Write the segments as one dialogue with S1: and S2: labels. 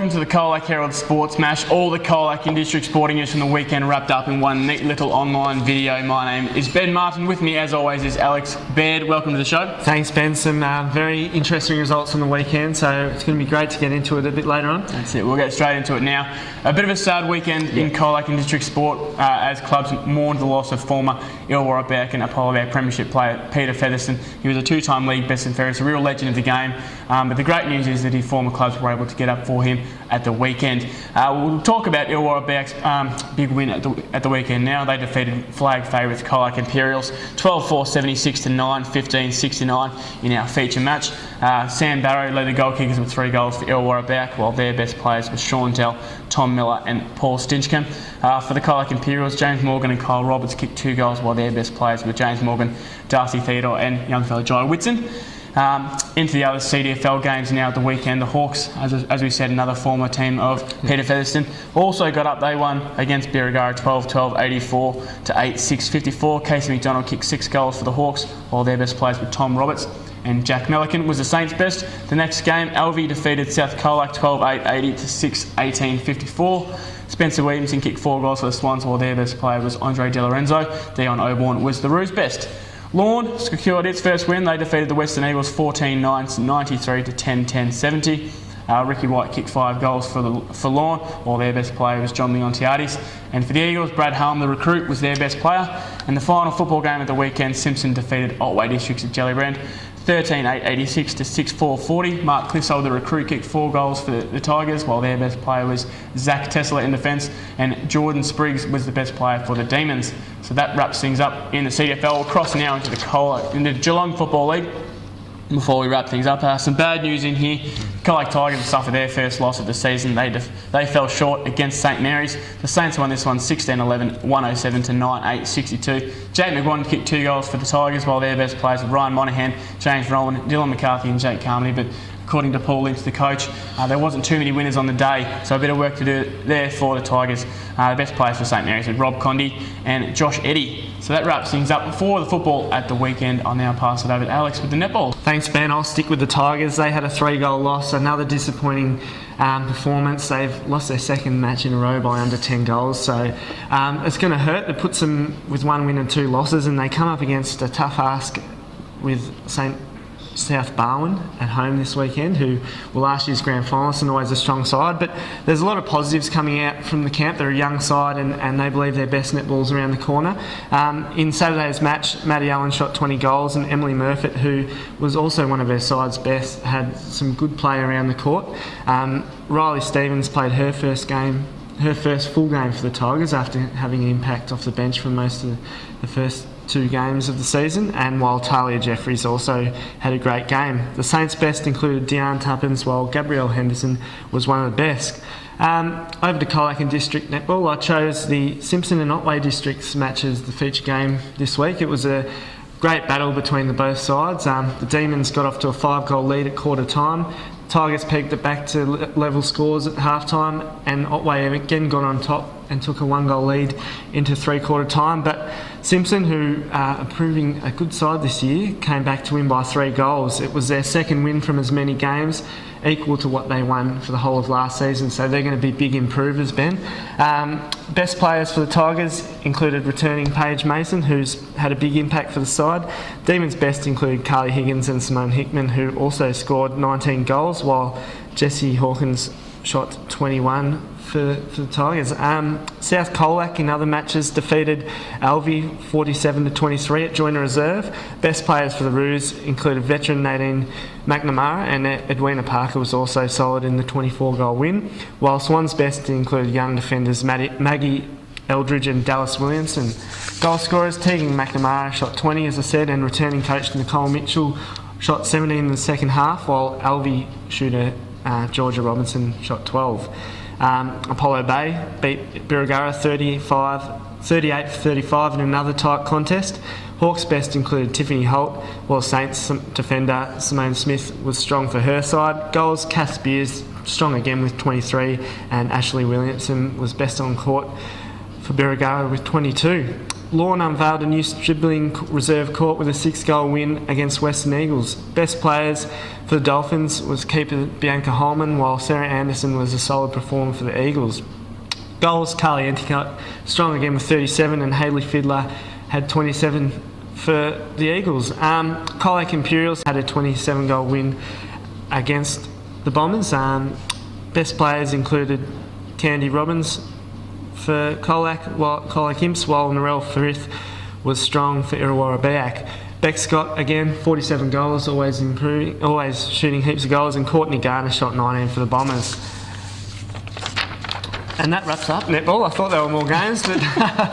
S1: welcome to the Colac Herald Sports Smash. All the Colac and District sporting news from the weekend wrapped up in one neat little online video. My name is Ben Martin. With me, as always, is Alex. Baird, welcome to the show.
S2: Thanks, Ben. Some very interesting results from the weekend, so it's going to be great to get into it a bit later on.
S1: That's it. We'll get straight into it now. A bit of a sad weekend in Colac and District sport as clubs mourned the loss of former Illawarra Beck and Apollo Bear Premiership player Peter Featherston. He was a two-time league best and fairest, a real legend of the game. But the great news is that his former clubs were able to get up for him at the weekend. We'll talk about Illawarra Beck's big win at the weekend now. They defeated flag favourites Colac Imperials 12-4, 76-9, 15-69 in our feature match. Sam Barrow led the goal kickers with 3 goals for Illawarra Beck, while their best players were Sean Dell, Tom Miller and Paul Stinchcombe. For the Colac Imperials, James Morgan and Kyle Roberts kicked 2 goals, while their best players were James Morgan, Darcy Theodore and young fellow Jai Whitson. Into the other CDFL games now at the weekend. The Hawks, as we said, another former team of Peter Featherston, also got up. They won against Birregurra 12-12, 84 to 8-6, 54. Casey McDonald kicked 6 goals for the Hawks, while their best players were Tom Roberts and Jack Melican. Was the Saints' best. The next game, Alvey defeated South Colac 12-8, 80 to 6, 18, 54. Spencer Williamson kicked 4 goals for the Swans, while their best player was Andre De Lorenzo. Dion Oborn was the Roos' best. Lorne secured its first win. They defeated the Western Eagles 14-9, 93 to 10-10, 70. Ricky White kicked 5 goals for Lorne, while their best player was John Leontiades. And for the Eagles, Brad Halm, the recruit, was their best player. And the final football game of the weekend, Simpson defeated Otway Districts at Jellybrand 13-8, 86 to 6-4, 40. Mark Cliffsole, the recruit, kicked 4 goals for the Tigers, while their best player was Zach Tesla in defence, and Jordan Spriggs was the best player for the Demons. So that wraps things up in the CDFL. We'll cross now into the Geelong Football League. Before we wrap things up, some bad news in here. Colac Tigers suffered their first loss of the season. They fell short against St Mary's. The Saints won this one 16-11, 107 to 9-8, 62. Jake McGuan kicked 2 goals for the Tigers, while their best players were Ryan Monaghan, James Rowan, Dylan McCarthy and Jake Carmody. But according to Paul Lynch, the coach, there wasn't too many winners on the day, so a bit of work to do there for the Tigers. The best players for St Mary's were Rob Condy and Josh Eddy. So that wraps things up for the football at the weekend. I'll now pass it over to Alex with the netball.
S2: Thanks, Ben. I'll stick with the Tigers. They had a 3-goal loss, another disappointing performance. They've lost their second match in a row by under 10 goals, so it's going to hurt. It puts them with 1 win and 2 losses, and they come up against a tough ask with South Barwon at home this weekend, who were last year's grand finalists and always a strong side. But there's a lot of positives coming out from the camp. They're a young side and they believe their best netball's around the corner. In Saturday's match, Maddie Allen shot 20 goals, and Emily Murfitt, who was also one of their side's best, had some good play around the court. Riley Stevens played her first full game for the Tigers after having an impact off the bench for most of the first 2 games of the season, and while Talia Jeffries also had a great game. The Saints' best included Deanne Tuppence, while Gabrielle Henderson was one of the best. Over to Colac and District Netball, I chose the Simpson and Otway Districts match as the feature game this week. It was a great battle between the both sides. The Demons got off to a 5-goal lead at quarter time. Tigers pegged it back to level scores at half time, and Otway again got on top and took a 1-goal lead into 3/4 time. But Simpson, who are proving a good side this year, came back to win by 3 goals. It was their second win from as many games, equal to what they won for the whole of last season, so they're going to be big improvers, Ben. Best players for the Tigers included returning Paige Mason, who's had a big impact for the side. Demons' best included Carly Higgins and Simone Hickman, who also scored 19 goals, while Jessie Hawkins shot 21 for the Tigers. South Colac in other matches defeated Alvey 47-23 at Joiner Reserve. Best players for the Roos included veteran Nadine McNamara, and Edwina Parker was also solid in the 24-goal win, while Swan's best included young defenders Maggie Eldridge and Dallas Williamson. Goal scorers Tegan McNamara shot 20, as I said, and returning coach Nicole Mitchell shot 17 in the second half, while Alvey shooter Georgia Robinson shot 12. Apollo Bay beat Birregurra 38-35 in another tight contest. Hawks' best included Tiffany Holt, while Saints defender Simone Smith was strong for her side. Goals, Kath Spears strong again with 23, and Ashley Williamson was best on court for Birregurra with 22. Lorne unveiled a new dribbling reserve court with a 6-goal win against Western Eagles. Best players for the Dolphins was keeper Bianca Holman, while Sarah Anderson was a solid performer for the Eagles. Goals, Carly Endicott strong again with 37, and Hayley Fiddler had 27 for the Eagles. Colac Imperials had a 27-goal win against the Bombers. Best players included Candy Robbins for Colac Imps, while Narelle Frith was strong for Illawarra Beak. Beck Scott again, 47 goals, always improving, always shooting heaps of goals, and Courtney Garner shot 19 for the Bombers. And that wraps up netball. I thought there were more games, but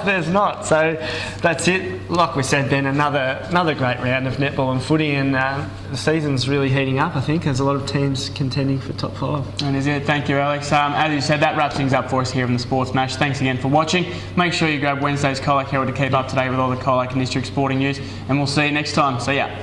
S2: there's not. So that's it. Like we said, Ben, another great round of netball and footy, and the season's really heating up, I think. There's a lot of teams contending for top 5.
S1: And is it. Thank you, Alex. As you said, that wraps things up for us here on the Sports Mash. Thanks again for watching. Make sure you grab Wednesday's Colac Herald to keep up to date with all the Colac and District sporting news, and we'll see you next time. See ya.